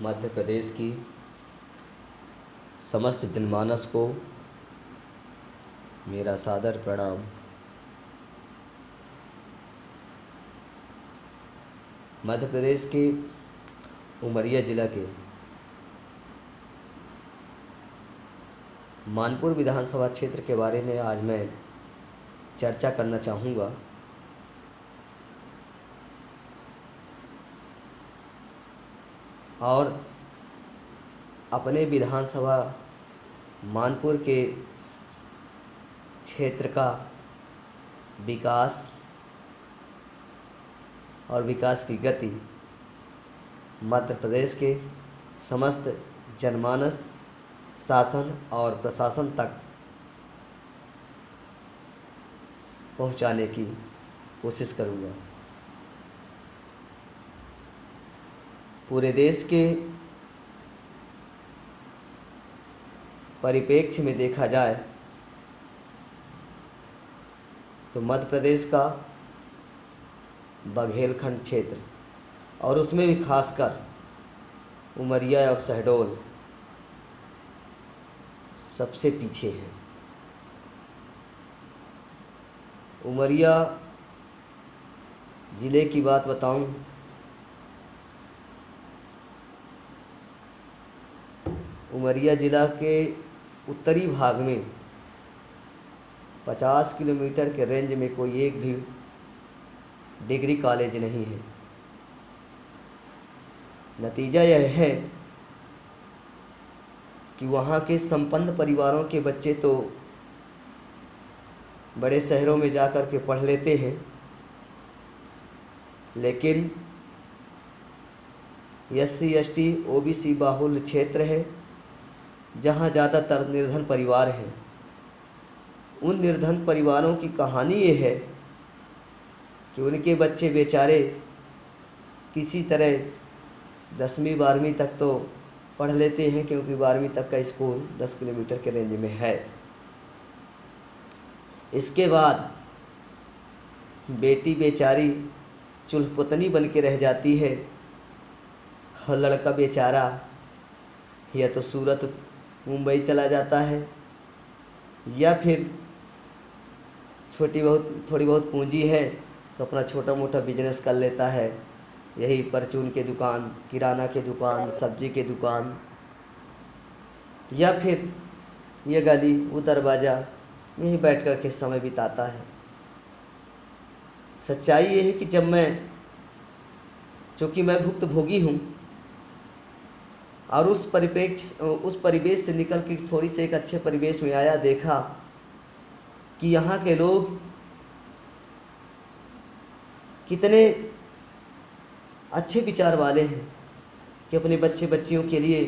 मध्य प्रदेश की समस्त जनमानस को मेरा सादर प्रणाम। मध्य प्रदेश के उमरिया जिला के मानपुर विधानसभा क्षेत्र के बारे में आज मैं चर्चा करना चाहूँगा। और अपने विधानसभा मानपुर के क्षेत्र का विकास और विकास की गति मध्य प्रदेश के समस्त जनमानस, शासन और प्रशासन तक पहुंचाने की कोशिश करूंगा। पूरे देश के परिप्रेक्ष्य में देखा जाए तो मध्य प्रदेश का बघेलखंड क्षेत्र और उसमें भी खासकर उमरिया और शहडोल सबसे पीछे है। उमरिया ज़िले की बात बताऊं उमरिया ज़िला के उत्तरी भाग में 50 किलोमीटर के रेंज में कोई एक भी डिग्री कॉलेज नहीं है। नतीजा यह है कि वहाँ के संपन्न परिवारों के बच्चे तो बड़े शहरों में जाकर के पढ़ लेते हैं, लेकिन SC ST OBC बाहुल्य क्षेत्र है जहाँ ज़्यादातर निर्धन परिवार हैं। उन निर्धन परिवारों की कहानी ये है कि उनके बच्चे बेचारे किसी तरह 10वीं 12वीं तक तो पढ़ लेते हैं, क्योंकि 12वीं तक का स्कूल 10 किलोमीटर के रेंज में है। इसके बाद बेटी बेचारी चूल्हपुतनी बन के रह जाती है और लड़का बेचारा या तो सूरत मुंबई चला जाता है या फिर थोड़ी बहुत पूंजी है तो अपना छोटा मोटा बिजनेस कर लेता है। यही परचून के दुकान, किराना के दुकान, सब्जी के दुकान या फिर ये गली वो दरवाज़ा, यहीं बैठ कर के समय बिताता है। सच्चाई ये है कि चूँकि मैं भुक्तभोगी हूँ और उस परिवेश से निकल के थोड़ी से एक अच्छे परिवेश में आया, देखा कि यहाँ के लोग कितने अच्छे विचार वाले हैं कि अपने बच्चे बच्चियों के लिए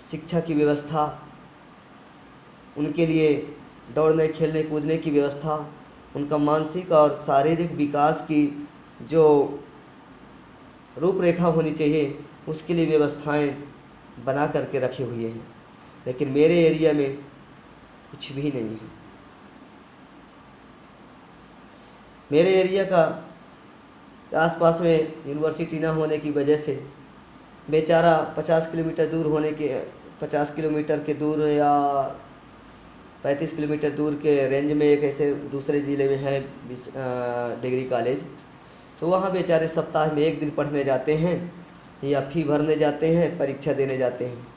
शिक्षा की व्यवस्था, उनके लिए दौड़ने खेलने कूदने की व्यवस्था, उनका मानसिक और शारीरिक विकास की जो रूपरेखा होनी चाहिए उसके लिए व्यवस्थाएं बना करके रखे हुए हैं। लेकिन मेरे एरिया में कुछ भी नहीं है। मेरे एरिया का आसपास में यूनिवर्सिटी ना होने की वजह से बेचारा 50 किलोमीटर के दूर या 35 किलोमीटर दूर के रेंज में एक ऐसे दूसरे ज़िले में है डिग्री कॉलेज, तो वहाँ बेचारे सप्ताह में एक दिन पढ़ने जाते हैं या फी भरने जाते हैं, परीक्षा देने जाते हैं।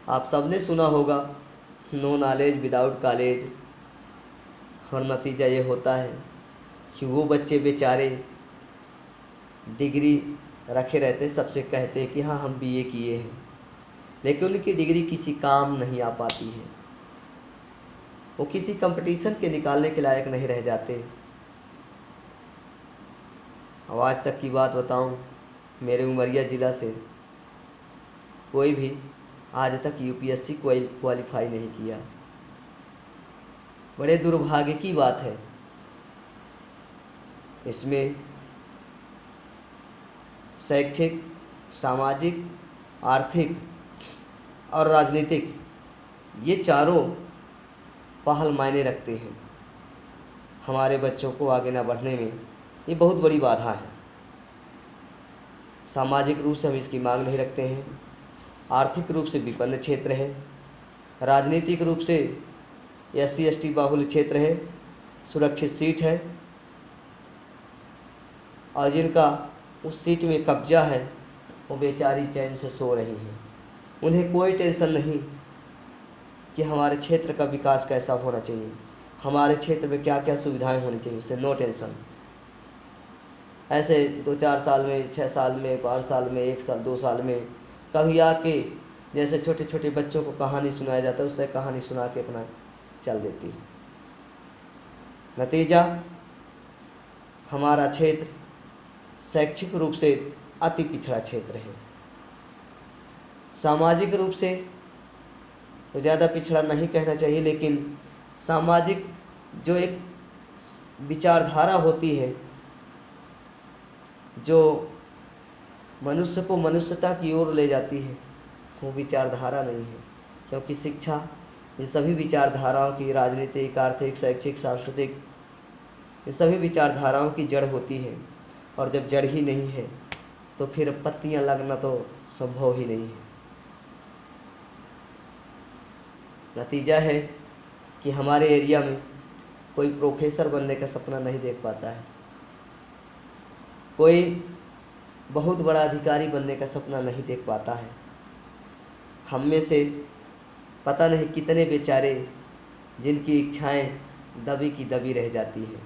आप सबने सुना होगा नो नॉलेज विदाउट कॉलेज, और नतीजा ये होता है कि वो बच्चे बेचारे डिग्री रखे रहते, सबसे कहते हैं कि हाँ हम BA किए हैं, लेकिन उनकी डिग्री किसी काम नहीं आ पाती है। वो किसी कंपटीशन के निकालने के लायक नहीं रह जाते। अब आज तक की बात बताऊं, मेरे उमरिया ज़िला से कोई भी आज तक UPSC क्वालिफाई नहीं किया। बड़े दुर्भाग्य की बात है। इसमें शैक्षिक, सामाजिक, आर्थिक और राजनीतिक ये चारों पहल मायने रखते हैं। हमारे बच्चों को आगे ना बढ़ने में ये बहुत बड़ी बाधा है। सामाजिक रूप से हम इसकी मांग नहीं रखते हैं। आर्थिक रूप से विपन्न क्षेत्र है। राजनीतिक रूप से SC/ST बाहुल्य क्षेत्र है। सुरक्षित सीट है और जिनका उस सीट में कब्जा है वो बेचारी चैन से सो रही हैं। उन्हें कोई टेंशन नहीं कि हमारे क्षेत्र का विकास कैसा होना चाहिए, हमारे क्षेत्र में क्या क्या सुविधाएं होनी चाहिए, उससे नो टेंशन। ऐसे 2-4 साल में, 6 साल में, 5 साल में, 1 साल, 2 साल में कभी आके जैसे छोटे छोटे बच्चों को कहानी सुनाया जाता है, उस तरह कहानी सुना के अपना चल देती है। नतीजा, हमारा क्षेत्र शैक्षिक रूप से अति पिछड़ा क्षेत्र है। सामाजिक रूप से तो ज़्यादा पिछड़ा नहीं कहना चाहिए, लेकिन सामाजिक जो एक विचारधारा होती है जो मनुष्य को मनुष्यता की ओर ले जाती है, वो विचारधारा नहीं है। क्योंकि शिक्षा इन सभी विचारधाराओं की, राजनीतिक, आर्थिक, शैक्षिक, सांस्कृतिक, इन सभी विचारधाराओं की जड़ होती है। और जब जड़ ही नहीं है तो फिर पत्तियां लगना तो संभव ही नहीं है। नतीजा है कि हमारे एरिया में कोई प्रोफेसर बनने का सपना नहीं देख पाता है, कोई बहुत बड़ा अधिकारी बनने का सपना नहीं देख पाता है। हम में से पता नहीं कितने बेचारे जिनकी इच्छाएं दबी की दबी रह जाती हैं।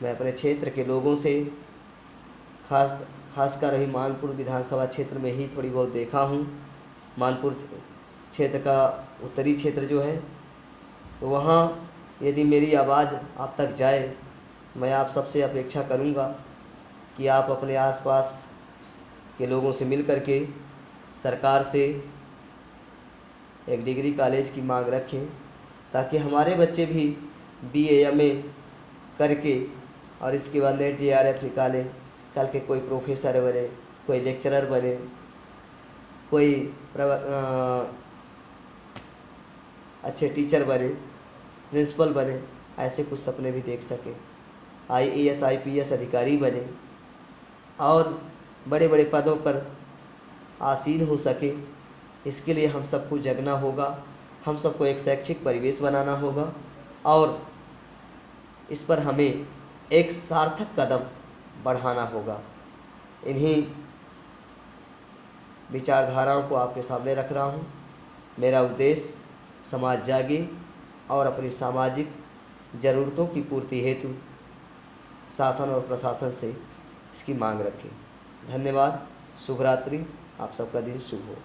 मैं अपने क्षेत्र के लोगों से खासकर अभी मानपुर विधानसभा क्षेत्र में ही थोड़ी बहुत देखा हूँ। मानपुर क्षेत्र का उत्तरी क्षेत्र जो है, तो वहाँ यदि मेरी आवाज़ आप तक जाए, मैं आप सबसे अपेक्षा करूँगा कि आप अपने आसपास के लोगों से मिल कर के सरकार से एक डिग्री कॉलेज की मांग रखें, ताकि हमारे बच्चे भी BA MA करके और इसके बाद नेट JRF निकालें, कल के कोई प्रोफेसर बने, कोई लेक्चरर बने, कोई अच्छे टीचर बने, प्रिंसिपल बने, ऐसे कुछ सपने भी देख सकें। IAS IPS अधिकारी बने और बड़े बड़े पदों पर आसीन हो सके। इसके लिए हम सबको जगना होगा, हम सबको एक शैक्षिक परिवेश बनाना होगा और इस पर हमें एक सार्थक कदम बढ़ाना होगा। इन्हीं विचारधाराओं को आपके सामने रख रहा हूँ। मेरा उद्देश्य समाज जागे और अपनी सामाजिक ज़रूरतों की पूर्ति हेतु शासन और प्रशासन से इसकी मांग रखें। धन्यवाद। शुभ रात्रि। आप सबका दिन शुभ हो।